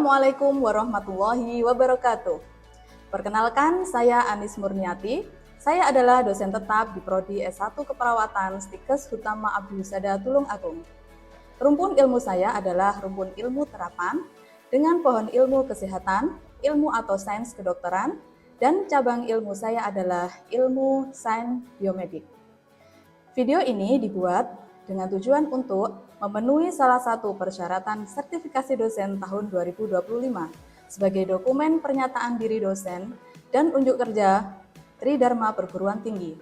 Assalamualaikum warahmatullahi wabarakatuh. Perkenalkan, saya Anis Murniati. Saya adalah dosen tetap di Prodi S1 Keperawatan Stikes Hutama Abdul Sada Tulung Agung. Rumpun ilmu saya adalah rumpun ilmu terapan dengan pohon ilmu kesehatan, ilmu atau sains kedokteran, dan cabang ilmu saya adalah ilmu sains biomedik. Video ini dibuat dengan tujuan untuk memenuhi salah satu persyaratan sertifikasi dosen tahun 2025 sebagai dokumen pernyataan diri dosen dan unjuk kerja Tridharma Perguruan Tinggi.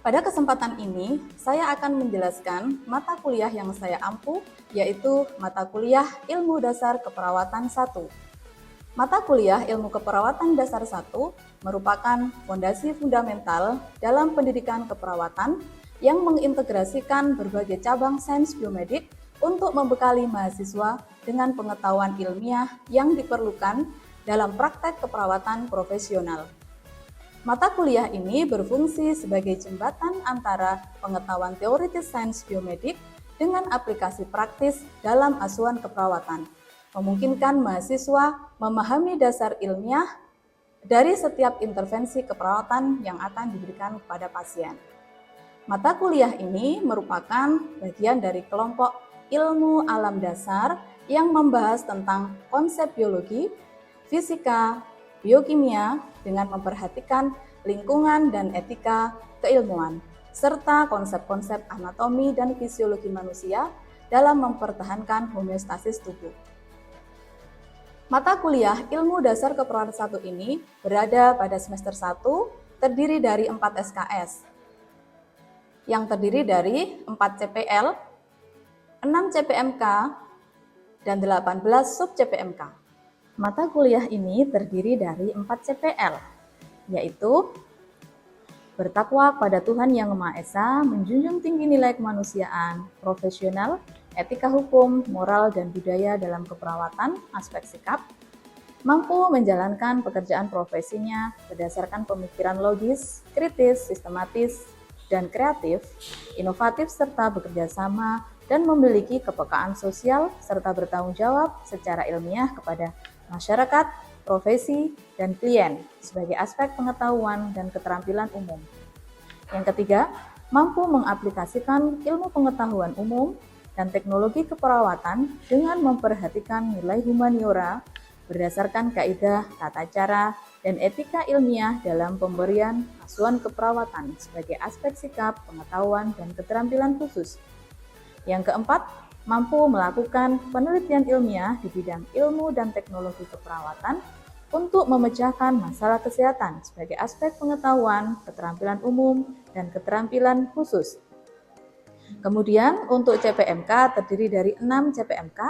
Pada kesempatan ini, saya akan menjelaskan mata kuliah yang saya ampu, yaitu mata kuliah Ilmu Dasar Keperawatan 1. Mata kuliah Ilmu Keperawatan Dasar 1 merupakan fondasi fundamental dalam pendidikan keperawatan yang mengintegrasikan berbagai cabang sains biomedik untuk membekali mahasiswa dengan pengetahuan ilmiah yang diperlukan dalam praktek keperawatan profesional. Mata kuliah ini berfungsi sebagai jembatan antara pengetahuan teoritis sains biomedik dengan aplikasi praktis dalam asuhan keperawatan, memungkinkan mahasiswa memahami dasar ilmiah dari setiap intervensi keperawatan yang akan diberikan kepada pasien. Mata kuliah ini merupakan bagian dari kelompok ilmu alam dasar yang membahas tentang konsep biologi, fisika, biokimia dengan memperhatikan lingkungan dan etika keilmuan, serta konsep-konsep anatomi dan fisiologi manusia dalam mempertahankan homeostasis tubuh. Mata kuliah Ilmu Dasar Keperawatan 1 ini berada pada semester 1, terdiri dari 4 SKS, yang terdiri dari 4 CPL, 6 CPMK, dan 18 sub-CPMK. Mata kuliah ini terdiri dari 4 CPL, yaitu bertakwa kepada Tuhan Yang Maha Esa, menjunjung tinggi nilai kemanusiaan, profesional, etika hukum, moral, dan budaya dalam keperawatan, aspek sikap, mampu menjalankan pekerjaan profesinya berdasarkan pemikiran logis, kritis, sistematis, dan kreatif, inovatif serta bekerja sama, dan memiliki kepekaan sosial serta bertanggung jawab secara ilmiah kepada masyarakat, profesi, dan klien sebagai aspek pengetahuan dan keterampilan umum. Yang ketiga, mampu mengaplikasikan ilmu pengetahuan umum dan teknologi keperawatan dengan memperhatikan nilai humaniora berdasarkan kaidah, tata cara, dan etika ilmiah dalam pemberian asuhan keperawatan sebagai aspek sikap, pengetahuan, dan keterampilan khusus. Yang keempat, mampu melakukan penelitian ilmiah di bidang ilmu dan teknologi keperawatan untuk memecahkan masalah kesehatan sebagai aspek pengetahuan, keterampilan umum, dan keterampilan khusus. Kemudian untuk CPMK terdiri dari 6 CPMK.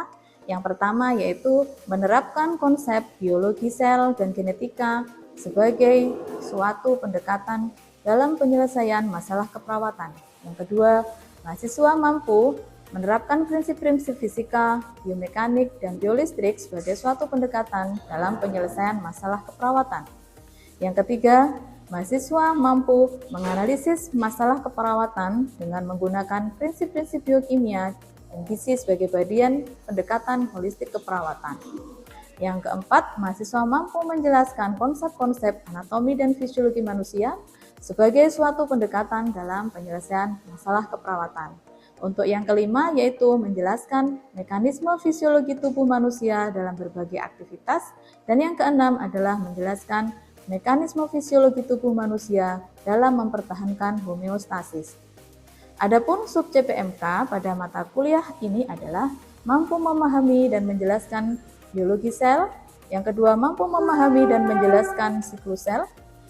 Yang pertama yaitu menerapkan konsep biologi sel dan genetika sebagai suatu pendekatan dalam penyelesaian masalah keperawatan. Yang kedua, mahasiswa mampu menerapkan prinsip-prinsip fisika, biomekanik, dan biolistrik sebagai suatu pendekatan dalam penyelesaian masalah keperawatan. Yang ketiga, mahasiswa mampu menganalisis masalah keperawatan dengan menggunakan prinsip-prinsip biokimia dan gizi sebagai bagian pendekatan holistik keperawatan. Yang keempat, mahasiswa mampu menjelaskan konsep-konsep anatomi dan fisiologi manusia sebagai suatu pendekatan dalam penyelesaian masalah keperawatan. Untuk yang kelima, yaitu menjelaskan mekanisme fisiologi tubuh manusia dalam berbagai aktivitas. Dan yang keenam adalah menjelaskan mekanisme fisiologi tubuh manusia dalam mempertahankan homeostasis. Adapun sub CPMK pada mata kuliah ini adalah mampu memahami dan menjelaskan biologi sel, yang kedua mampu memahami dan menjelaskan siklus sel,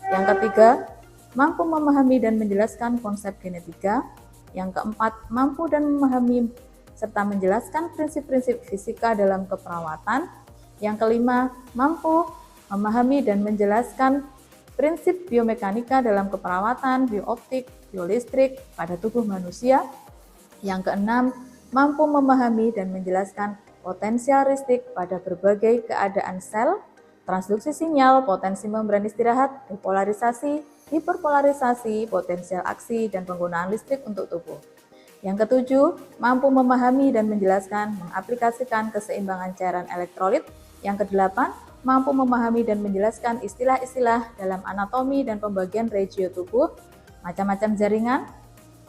yang ketiga mampu memahami dan menjelaskan konsep genetika, yang keempat mampu dan memahami serta menjelaskan prinsip-prinsip fisika dalam keperawatan, yang kelima mampu memahami dan menjelaskan prinsip biomekanika dalam keperawatan, biooptik, biolistrik pada tubuh manusia. Yang keenam, mampu memahami dan menjelaskan potensialistik pada berbagai keadaan sel, transduksi sinyal, potensi membran istirahat, depolarisasi, hiperpolarisasi, potensial aksi, dan penggunaan listrik untuk tubuh. Yang ketujuh, mampu memahami dan menjelaskan, mengaplikasikan keseimbangan cairan elektrolit. Yang kedelapan, mampu memahami dan menjelaskan istilah-istilah dalam anatomi dan pembagian regio tubuh, macam-macam jaringan.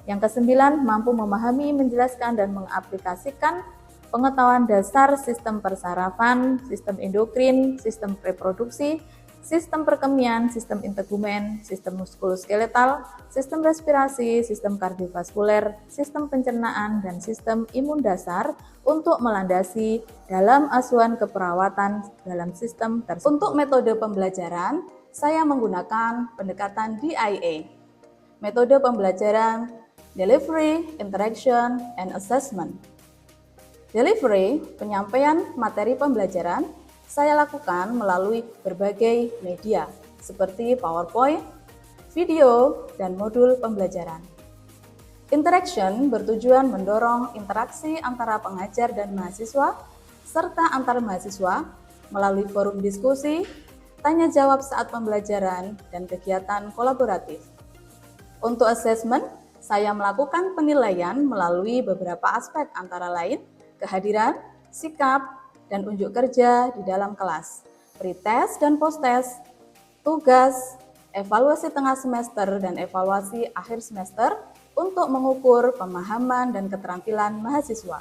Yang kesembilan, mampu memahami, menjelaskan, dan mengaplikasikan pengetahuan dasar sistem persarafan, sistem endokrin, sistem reproduksi, sistem perkemian, sistem integumen, sistem muskuloskeletal, sistem respirasi, sistem kardiovaskuler, sistem pencernaan, dan sistem imun dasar untuk melandasi dalam asuhan keperawatan dalam sistem tersebut. Untuk metode pembelajaran, saya menggunakan pendekatan DIA. Metode pembelajaran Delivery, Interaction, and Assessment. Delivery, penyampaian materi pembelajaran, saya lakukan melalui berbagai media seperti PowerPoint, video, dan modul pembelajaran. Interaction bertujuan mendorong interaksi antara pengajar dan mahasiswa, serta antar mahasiswa melalui forum diskusi, tanya jawab saat pembelajaran, dan kegiatan kolaboratif. Untuk assessment, saya melakukan penilaian melalui beberapa aspek antara lain kehadiran, sikap, dan unjuk kerja di dalam kelas, pretest dan posttest, tugas, evaluasi tengah semester, dan evaluasi akhir semester untuk mengukur pemahaman dan keterampilan mahasiswa.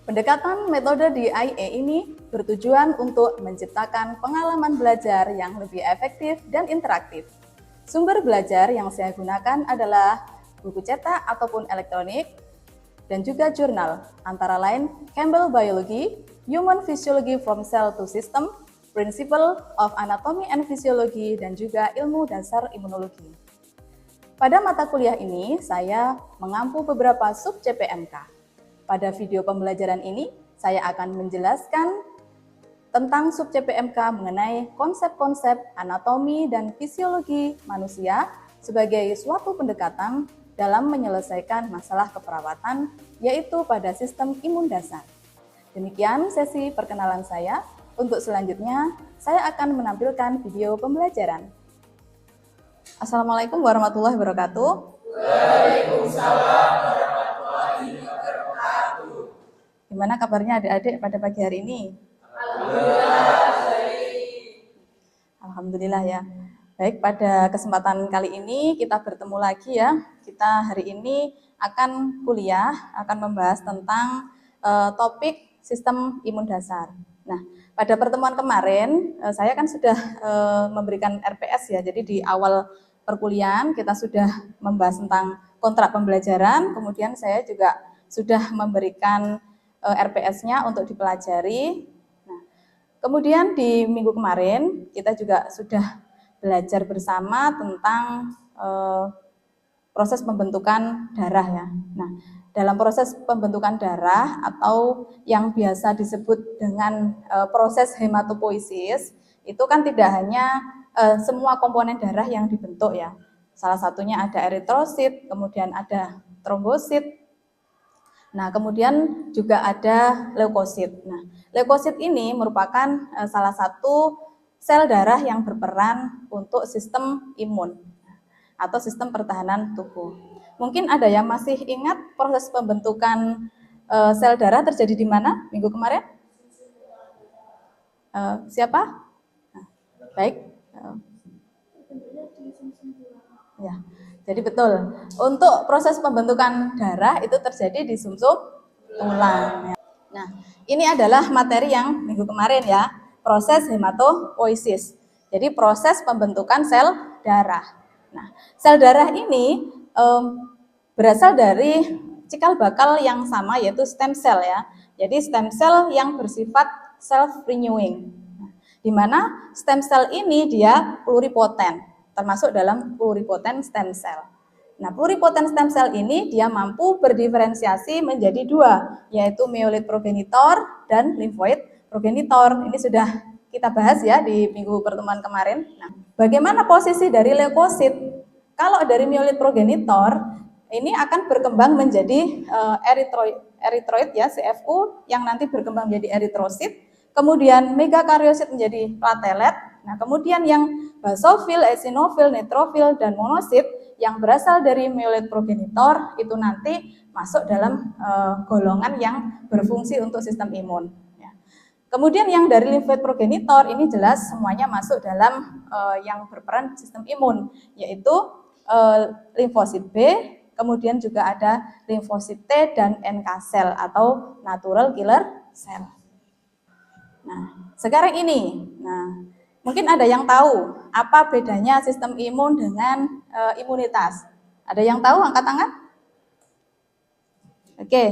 Pendekatan metode DIA ini bertujuan untuk menciptakan pengalaman belajar yang lebih efektif dan interaktif. Sumber belajar yang saya gunakan adalah buku cetak ataupun elektronik, dan juga jurnal, antara lain Campbell Biology, Human Physiology from Cell to System, Principle of Anatomy and Physiology, dan juga ilmu dasar imunologi. Pada mata kuliah ini, saya mengampu beberapa sub CPMK. Pada video pembelajaran ini, saya akan menjelaskan tentang sub CPMK mengenai konsep-konsep anatomi dan fisiologi manusia sebagai suatu pendekatan dalam menyelesaikan masalah keperawatan, yaitu pada sistem imun dasar. Demikian sesi perkenalan saya. Untuk selanjutnya, saya akan menampilkan video pembelajaran. Assalamualaikum warahmatullahi wabarakatuh. Waalaikumsalam warahmatullahi wabarakatuh. Gimana kabarnya adik-adik pada pagi hari ini? Alhamdulillah baik. Alhamdulillah ya. Baik, pada kesempatan kali ini kita bertemu lagi ya. Kita hari ini akan kuliah, akan membahas tentang topik sistem imun dasar. Nah, pada pertemuan kemarin saya kan sudah memberikan RPS ya. Jadi di awal perkuliahan kita sudah membahas tentang kontrak pembelajaran, kemudian saya juga sudah memberikan RPS-nya untuk dipelajari. Nah, kemudian di minggu kemarin kita juga sudah belajar bersama tentang proses pembentukan darah ya. Nah, dalam proses pembentukan darah atau yang biasa disebut dengan proses hematopoiesis, itu kan tidak hanya semua komponen darah yang dibentuk ya. Salah satunya ada eritrosit, kemudian ada trombosit. Nah, kemudian juga ada leukosit. Nah, leukosit ini merupakan salah satu sel darah yang berperan untuk sistem imun atau sistem pertahanan tubuh. Mungkin ada yang masih ingat proses pembentukan sel darah terjadi di mana minggu kemarin? Siapa? Nah, baik. Ya, jadi betul. Untuk proses pembentukan darah itu terjadi di sumsum tulang. Nah, ini adalah materi yang minggu kemarin ya, proses hematopoiesis. Jadi proses pembentukan sel darah. Nah, sel darah ini berasal dari cikal bakal yang sama yaitu stem cell ya. Jadi stem cell yang bersifat self renewing. Di mana stem cell ini dia pluripoten, termasuk dalam pluripoten stem cell. Nah, pluripoten stem cell ini dia mampu berdiferensiasi menjadi dua, yaitu myeloid progenitor dan limfoid progenitor. Ini sudah kita bahas ya di minggu pertemuan kemarin. Nah, bagaimana posisi dari leukosit? Kalau dari myeloid progenitor, ini akan berkembang menjadi eritroid ya, CFU, yang nanti berkembang menjadi eritrosit. Kemudian megakaryosit menjadi platelet. Nah, kemudian yang basofil, eosinofil, neutrofil, dan monosit yang berasal dari myeloid progenitor itu nanti masuk dalam golongan yang berfungsi untuk sistem imun. Ya. Kemudian yang dari limfoid progenitor ini jelas semuanya masuk dalam yang berperan sistem imun, yaitu limfosit B, kemudian juga ada limfosit T dan NK cell atau natural killer cell. Nah, sekarang ini, mungkin ada yang tahu apa bedanya sistem imun dengan imunitas. Ada yang tahu? Angkat tangan. Oke,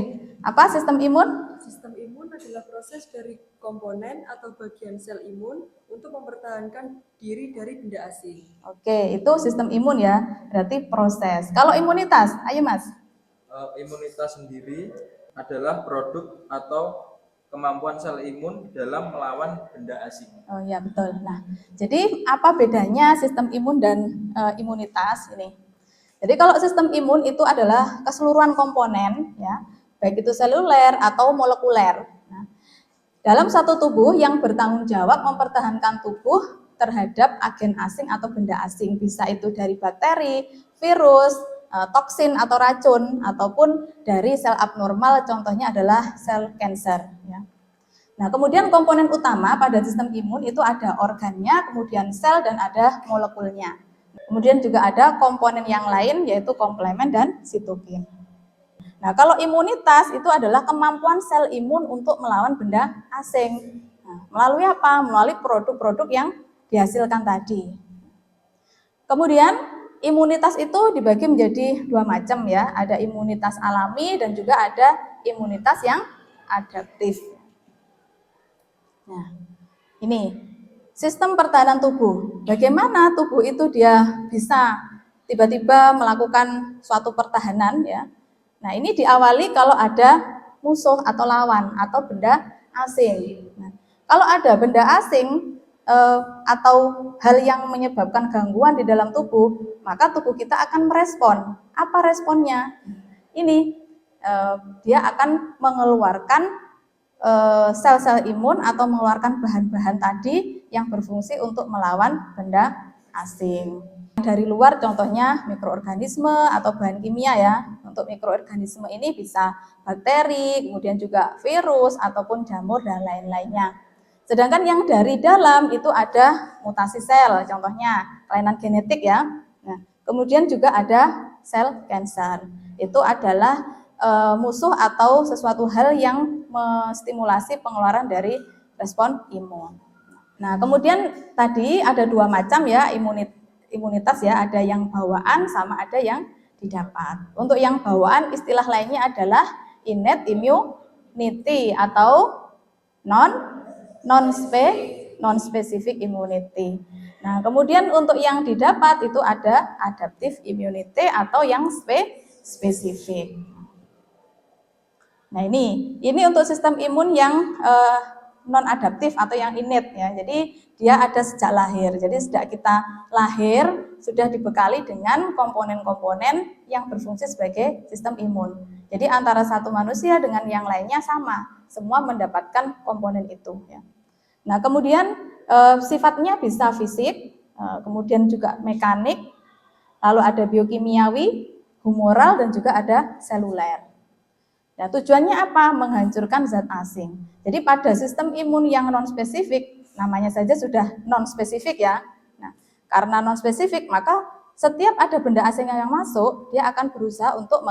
apa sistem imun? Sistem imun adalah proses dari komponen atau bagian sel imun untuk mempertahankan diri dari benda asing. Oke, itu sistem imun ya, berarti proses. Kalau imunitas, ayo Mas. Imunitas sendiri adalah produk atau kemampuan sel imun dalam melawan benda asing. Oh ya betul. Nah, jadi apa bedanya sistem imun dan imunitas ini? Jadi kalau sistem imun itu adalah keseluruhan komponen, ya, baik itu seluler atau molekuler. Nah, dalam satu tubuh yang bertanggung jawab mempertahankan tubuh terhadap agen asing atau benda asing, bisa itu dari bakteri, virus, toksin atau racun, ataupun dari sel abnormal, contohnya adalah sel kanker. Ya. Nah, kemudian komponen utama pada sistem imun itu ada organnya, kemudian sel, dan ada molekulnya. Kemudian juga ada komponen yang lain yaitu komplemen dan sitokin. Nah, kalau imunitas itu adalah kemampuan sel imun untuk melawan benda asing. Nah, melalui apa? Melalui produk-produk yang dihasilkan tadi. Kemudian imunitas itu dibagi menjadi dua macam ya. Ada imunitas alami dan juga ada imunitas yang adaptif. Nah, ini sistem pertahanan tubuh. Bagaimana tubuh itu dia bisa tiba-tiba melakukan suatu pertahanan ya. Nah, ini diawali kalau ada musuh atau lawan atau benda asing. Nah, kalau ada benda asing atau hal yang menyebabkan gangguan di dalam tubuh, maka tubuh kita akan merespon. Apa responnya? Ini dia akan mengeluarkan sel-sel imun atau mengeluarkan bahan-bahan tadi yang berfungsi untuk melawan benda asing. Dari luar contohnya mikroorganisme atau bahan kimia ya. Untuk mikroorganisme ini bisa bakteri, kemudian juga virus ataupun jamur dan lain-lainnya. Sedangkan yang dari dalam itu ada mutasi sel, contohnya kelainan genetik ya. Nah, kemudian juga ada sel kanker. Itu adalah musuh atau sesuatu hal yang menstimulasi pengeluaran dari respon imun. Nah, kemudian tadi ada dua macam ya imunitas ya, ada yang bawaan sama ada yang didapat. Untuk yang bawaan istilah lainnya adalah innate immunity atau non specific immunity. Nah, kemudian untuk yang didapat itu ada adaptive immunity atau yang spesifik. Nah, ini untuk sistem imun yang non adaptif atau yang innate ya. Jadi dia ada sejak lahir. Jadi sejak kita lahir sudah dibekali dengan komponen-komponen yang berfungsi sebagai sistem imun. Jadi antara satu manusia dengan yang lainnya sama, semua mendapatkan komponen itu ya. Nah, kemudian sifatnya bisa fisik, kemudian juga mekanik, lalu ada biokimiawi, humoral, dan juga ada seluler. Nah, tujuannya apa? Menghancurkan zat asing. Jadi pada sistem imun yang non-spesifik, namanya saja sudah non-spesifik ya. Nah, karena non-spesifik, maka setiap ada benda asing yang masuk, dia akan berusaha untuk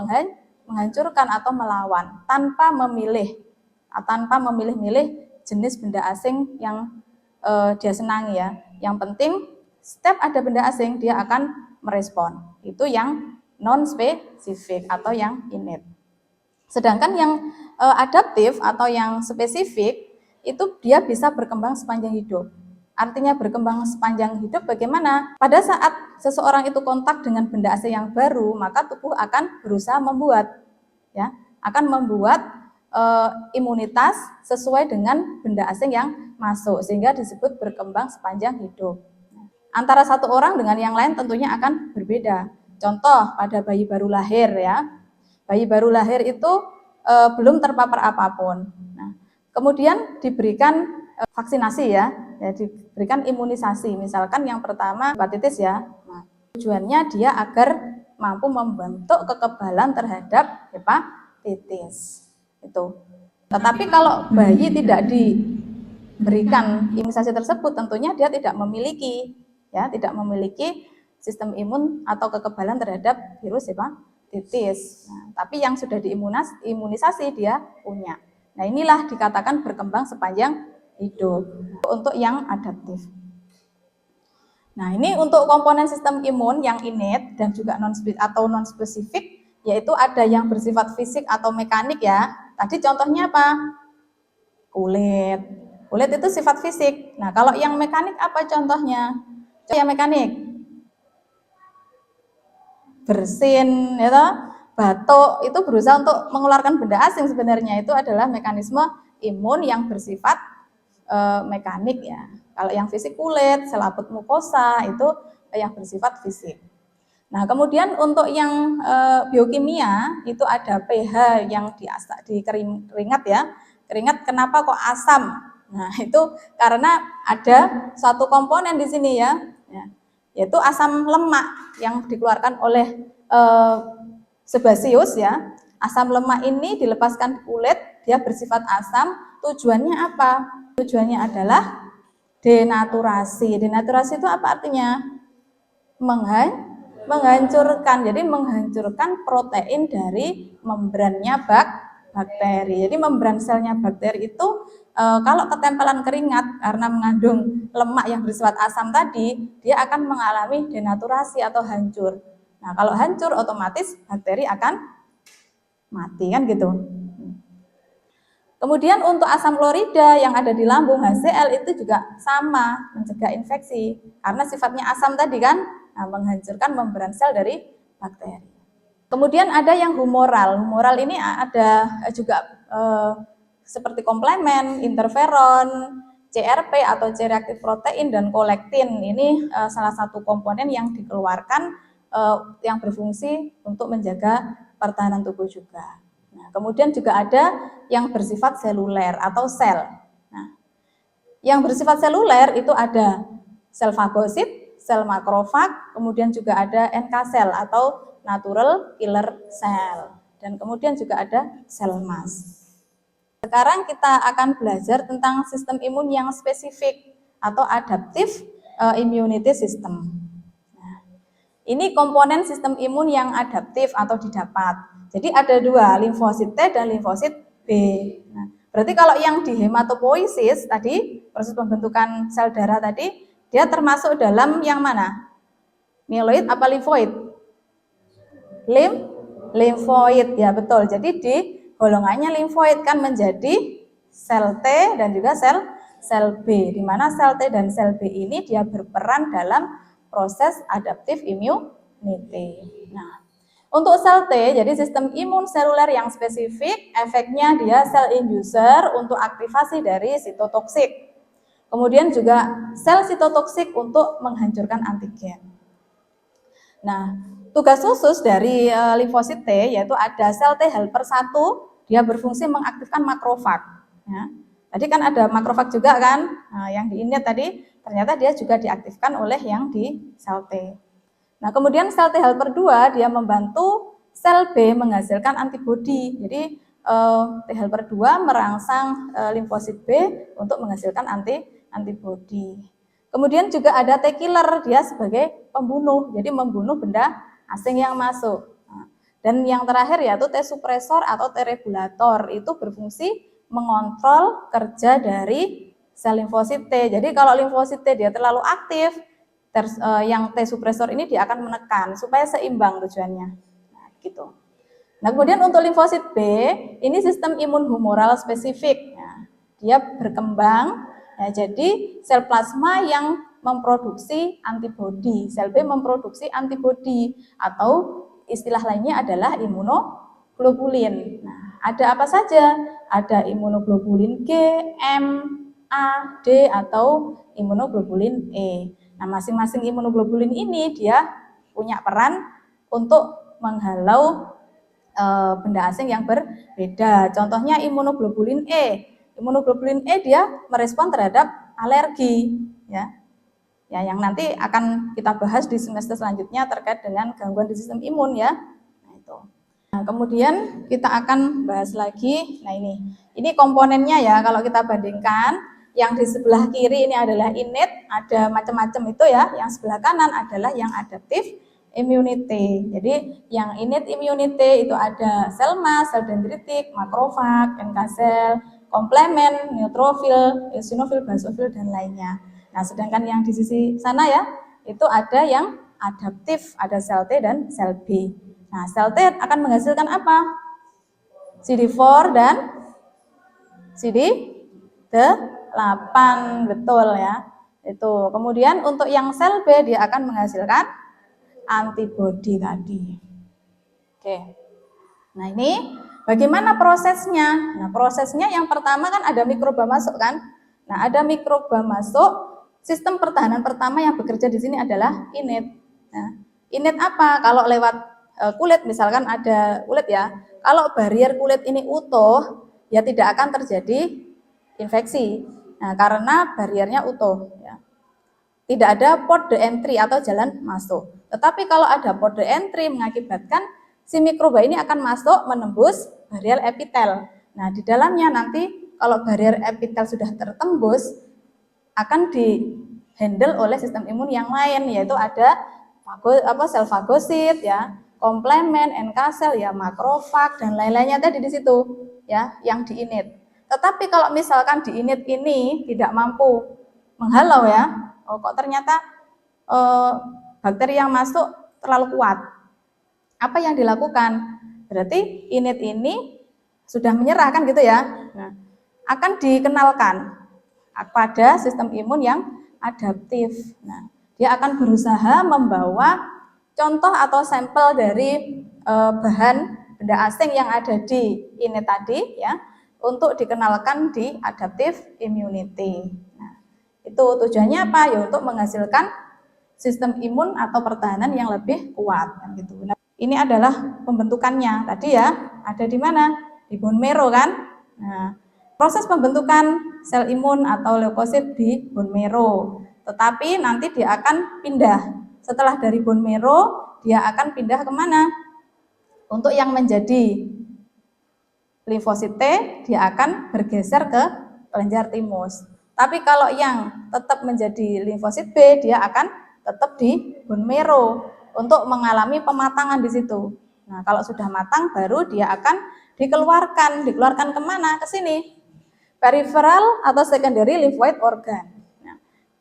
menghancurkan atau melawan tanpa memilih-milih jenis benda asing yang dia senangi ya. Yang penting setiap ada benda asing dia akan merespon. Itu yang non-spesifik atau yang innate. Sedangkan yang adaptif atau yang spesifik itu dia bisa berkembang sepanjang hidup. Artinya berkembang sepanjang hidup bagaimana? Pada saat seseorang itu kontak dengan benda asing yang baru, maka tubuh akan berusaha membuat imunitas sesuai dengan benda asing yang masuk sehingga disebut berkembang sepanjang hidup. Antara satu orang dengan yang lain tentunya akan berbeda. Contoh pada bayi baru lahir ya. Bayi baru lahir itu belum terpapar apapun. Nah, kemudian diberikan vaksinasi ya. Jadi berikan imunisasi. Misalkan yang pertama hepatitis ya. Nah, tujuannya dia agar mampu membentuk kekebalan terhadap hepatitis. Itu. Tetapi kalau bayi tidak diberikan imunisasi tersebut, tentunya dia tidak memiliki sistem imun atau kekebalan terhadap virus hepatitis. Nah, tapi yang sudah diimunisasi dia punya. Nah, inilah dikatakan berkembang sepanjang hidup untuk yang adaptif. Nah, ini untuk komponen sistem imun yang innate dan juga non spesifik, yaitu ada yang bersifat fisik atau mekanik ya. Tadi contohnya apa? Kulit. Kulit itu sifat fisik. Nah, kalau yang mekanik apa contohnya? Yang mekanik. Bersin, ya toh? Batuk itu berusaha untuk mengeluarkan benda asing, sebenarnya itu adalah mekanisme imun yang bersifat mekanik ya. Kalau yang fisik kulit, selaput mukosa itu yang bersifat fisik. Nah, kemudian untuk yang biokimia itu ada pH yang di keringat ya. Keringat kenapa kok asam? Nah, itu karena ada satu komponen di sini ya, yaitu asam lemak yang dikeluarkan oleh sebasius ya. Asam lemak ini dilepaskan di kulit, dia bersifat asam. Tujuannya apa? Tujuannya adalah denaturasi. Denaturasi itu apa artinya? Menghancurkan. Jadi menghancurkan protein dari membrannya bakteri. Jadi membran selnya bakteri itu kalau ketempelan keringat karena mengandung lemak yang bersifat asam tadi, dia akan mengalami denaturasi atau hancur. Nah, kalau hancur otomatis bakteri akan mati kan gitu. Kemudian untuk asam klorida yang ada di lambung HCl itu juga sama, mencegah infeksi karena sifatnya asam tadi kan, menghancurkan membran sel dari bakteri. Kemudian ada yang humoral. Humoral ini ada juga seperti komplemen, interferon, CRP atau C-reaktif protein dan kolektin. Ini salah satu komponen yang dikeluarkan yang berfungsi untuk menjaga pertahanan tubuh juga. Nah, kemudian juga ada yang bersifat seluler atau sel. Nah, yang bersifat seluler itu ada sel fagosit, sel makrofag, kemudian juga ada NK sel atau natural killer cell, dan kemudian juga ada sel mas. Sekarang kita akan belajar tentang sistem imun yang spesifik atau adaptive immunity system. Nah, ini komponen sistem imun yang adaptif atau didapat. Jadi ada dua, limfosit T dan limfosit B. Nah, berarti kalau yang di hematopoiesis tadi, proses pembentukan sel darah tadi, dia termasuk dalam yang mana? Mieloid apa limfoid? Limfoid, ya betul. Jadi di golongannya limfoid kan menjadi sel T dan juga sel B, di mana sel T dan sel B ini dia berperan dalam proses adaptive immunity. Nah, untuk sel T, jadi sistem imun seluler yang spesifik, efeknya dia sel inducer untuk aktivasi dari sitotoksik. Kemudian juga sel sitotoksik untuk menghancurkan antigen. Nah, tugas khusus dari limfosit T yaitu ada sel T helper 1, dia berfungsi mengaktifkan makrofag. Ya. Tadi kan ada makrofag juga kan, nah, yang di innate tadi ternyata dia juga diaktifkan oleh yang di sel T. Nah, kemudian sel T helper 2 dia membantu sel B menghasilkan antibodi. Jadi T helper 2 merangsang limfosit B untuk menghasilkan antibodi. Kemudian juga ada T killer, dia sebagai pembunuh, jadi membunuh benda asing yang masuk. Dan yang terakhir yaitu T suppressor atau T regulator, itu berfungsi mengontrol kerja dari sel limfosit T. Jadi kalau limfosit T dia terlalu aktif, yang T suppressor ini dia akan menekan supaya seimbang tujuannya. Nah, gitu. Nah, kemudian untuk limfosit B, ini sistem imun humoral spesifik. Nah, dia berkembang, ya, jadi sel plasma yang memproduksi antibodi, sel B memproduksi antibodi, atau istilah lainnya adalah imunoglobulin. Nah, ada apa saja? Ada imunoglobulin G, M, A, D, atau imunoglobulin E. Nah, masing-masing imunoglobulin ini dia punya peran untuk menghalau benda asing yang berbeda. Contohnya imunoglobulin E. Imunoglobulin E dia merespon terhadap alergi. ya. Ya, yang nanti akan kita bahas di semester selanjutnya terkait dengan gangguan di sistem imun ya. Nah, itu. Nah, kemudian kita akan bahas lagi. Nah, ini komponennya ya. Kalau kita bandingkan, yang di sebelah kiri ini adalah innate, ada macam-macam itu ya. Yang sebelah kanan adalah yang adaptive immunity. Jadi yang innate immunity itu ada sel mass, sel dendritik, makrofag, NK cell, komplement, neutrofil, eosinofil, basofil dan lainnya. Nah, sedangkan yang di sisi sana ya, itu ada yang adaptif, ada sel T dan sel B. Nah, sel T akan menghasilkan apa? CD4 dan CD8, betul ya. Itu. Kemudian untuk yang sel B dia akan menghasilkan antibodi tadi. Oke. Nah, ini bagaimana prosesnya? Nah, prosesnya yang pertama kan ada mikroba masuk kan? Nah, ada mikroba masuk. Sistem pertahanan pertama yang bekerja di sini adalah innate. Nah, innate apa? Kalau lewat kulit, misalkan ada kulit ya. Kalau barrier kulit ini utuh, ya tidak akan terjadi infeksi. Nah, karena barriernya utuh. Ya. Tidak ada port de entry atau jalan masuk. Tetapi kalau ada port de entry mengakibatkan si mikroba ini akan masuk menembus barrier epitel. Nah, di dalamnya nanti kalau barrier epitel sudah tertembus, akan di-handle oleh sistem imun yang lain, yaitu ada sel fagosit ya, komplement, NK cell ya, makrofag dan lain-lainnya tadi di situ ya, yang di innate. Tetapi kalau misalkan di innate ini tidak mampu menghalau ya, kok ternyata bakteri yang masuk terlalu kuat. Apa yang dilakukan? Berarti innate ini sudah menyerah kan gitu ya. Nah, akan dikenalkan pada sistem imun yang adaptif. Nah, dia akan berusaha membawa contoh atau sampel dari bahan benda asing yang ada di ini tadi ya, untuk dikenalkan di adaptive immunity. Nah, itu tujuannya apa? Ya untuk menghasilkan sistem imun atau pertahanan yang lebih kuat kan gitu. Nah, ini adalah pembentukannya. Tadi ya, ada di mana? Di bone marrow kan? Nah, proses pembentukan sel imun atau leukosit di bone marrow. Tetapi nanti dia akan pindah. Setelah dari bone marrow, dia akan pindah kemana? Untuk yang menjadi limfosit T, dia akan bergeser ke kelenjar timus. Tapi kalau yang tetap menjadi limfosit B, dia akan tetap di bone marrow untuk mengalami pematangan di situ. Nah, kalau sudah matang, baru dia akan dikeluarkan kemana? Ke sini. Peripheral atau secondary lymphoid organ. Nah,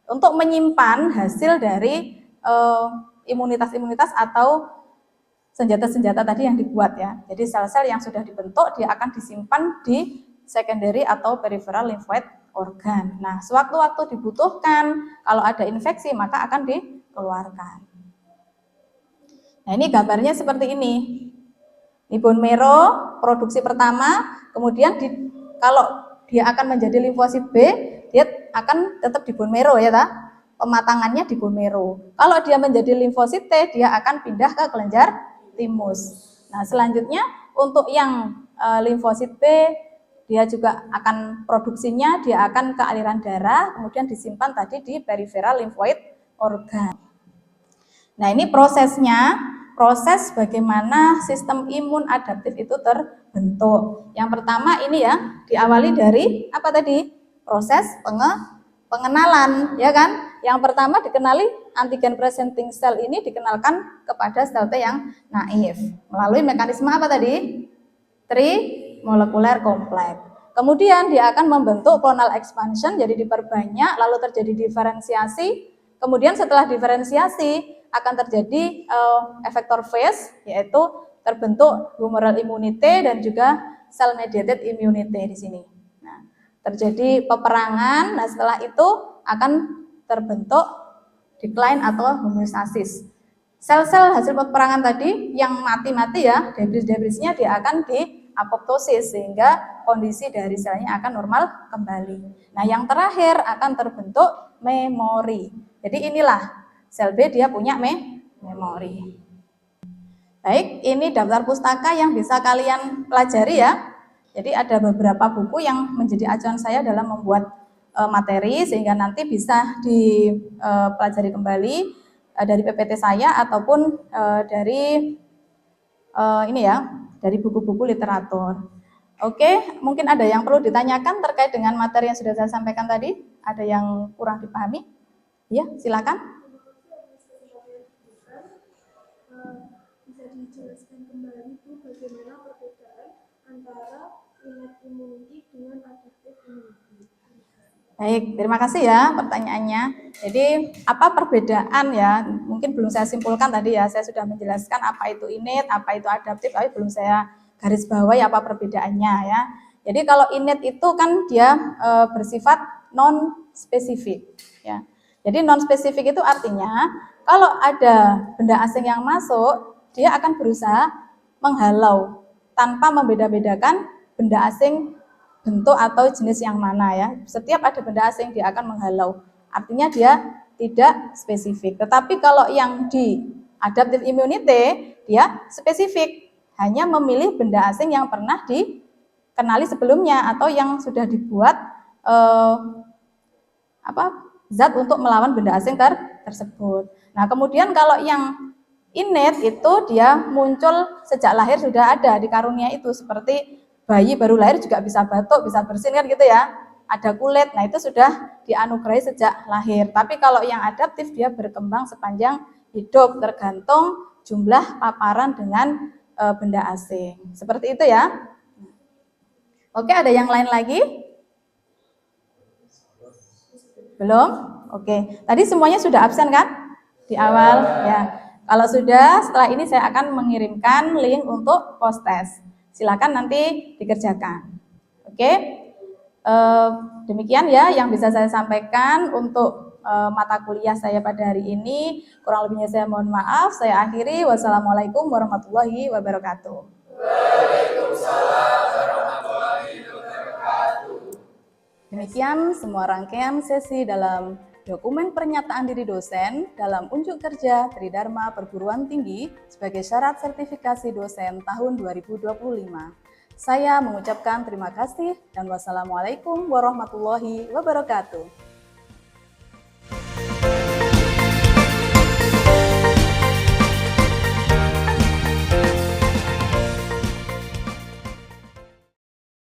untuk menyimpan hasil dari imunitas-imunitas atau senjata-senjata tadi yang dibuat ya. Jadi sel-sel yang sudah dibentuk dia akan disimpan di secondary atau peripheral lymphoid organ. Nah, sewaktu-waktu dibutuhkan, kalau ada infeksi maka akan dikeluarkan. Nah, ini gambarnya seperti ini. Di bone marrow produksi pertama, kemudian kalau dia akan menjadi limfosit B, dia akan tetap di bone marrow ya, pematangannya di bone marrow. Kalau dia menjadi limfosit T, dia akan pindah ke kelenjar timus. Nah, selanjutnya untuk yang limfosit B, dia juga akan produksinya, dia akan ke aliran darah, kemudian disimpan tadi di peripheral lymphoid organ. Nah, ini prosesnya, proses bagaimana sistem imun adaptif itu terbentuk. Yang pertama ini ya, diawali dari apa tadi? Proses pengenalan, ya kan? Yang pertama dikenali antigen presenting cell ini dikenalkan kepada sel T yang naif melalui mekanisme apa tadi? Tri-molekuler kompleks. Kemudian dia akan membentuk clonal expansion, jadi diperbanyak, lalu terjadi diferensiasi. Kemudian setelah diferensiasi akan terjadi effector phase, yaitu terbentuk humoral immunity dan juga cell mediated immunity di sini. Nah, terjadi peperangan. Nah, setelah itu akan terbentuk decline atau homeostasis. Sel-sel hasil peperangan tadi yang mati-mati ya, debris-debrisnya dia akan di apoptosis sehingga kondisi dari selnya akan normal kembali. Nah, yang terakhir akan terbentuk memori. Jadi inilah sel B dia punya memori. Baik, ini daftar pustaka yang bisa kalian pelajari ya. Jadi ada beberapa buku yang menjadi acuan saya dalam membuat materi sehingga nanti bisa dipelajari kembali dari PPT saya ataupun dari ini ya, dari buku-buku literatur. Oke, mungkin ada yang perlu ditanyakan terkait dengan materi yang sudah saya sampaikan tadi? Ada yang kurang dipahami? Ya, silakan. Bisa dijelaskan kembali Bu bagaimana perbedaan antara innate immunity dengan adaptive immunity? Baik, terima kasih ya pertanyaannya. Jadi apa perbedaan ya? Mungkin belum saya simpulkan tadi ya. Saya sudah menjelaskan apa itu innate, apa itu adaptif, tapi belum saya garis bawahi apa perbedaannya ya. Jadi kalau innate itu kan dia bersifat non spesifik ya. Jadi non spesifik itu artinya kalau ada benda asing yang masuk, dia akan berusaha menghalau tanpa membeda-bedakan benda asing bentuk atau jenis yang mana ya. Setiap ada benda asing dia akan menghalau. Artinya dia tidak spesifik. Tetapi kalau yang di adaptive immunity dia spesifik, hanya memilih benda asing yang pernah dikenali sebelumnya atau yang sudah dibuat zat untuk melawan benda asing tersebut. Nah, kemudian kalau yang innate itu dia muncul sejak lahir sudah ada di karunia itu, seperti bayi baru lahir juga bisa batuk, bisa bersin kan gitu ya. Ada kulit, nah itu sudah dianugerahi sejak lahir. Tapi kalau yang adaptif dia berkembang sepanjang hidup tergantung jumlah paparan dengan benda asing. Seperti itu ya. Oke, ada yang lain lagi? Belum? Oke. Tadi semuanya sudah absen kan? Di awal ya. Kalau sudah, setelah ini saya akan mengirimkan link untuk post test. Silakan nanti dikerjakan. Oke, demikian ya yang bisa saya sampaikan untuk mata kuliah saya pada hari ini. Kurang lebihnya saya mohon maaf. Saya akhiri. Wassalamualaikum warahmatullahi wabarakatuh. Waalaikumsalam warahmatullahi wabarakatuh. Demikian semua rangkaian sesi dalam dokumen pernyataan diri dosen dalam unjuk kerja Tridharma Perguruan Tinggi sebagai syarat sertifikasi dosen tahun 2025. Saya mengucapkan terima kasih dan wassalamualaikum warahmatullahi wabarakatuh.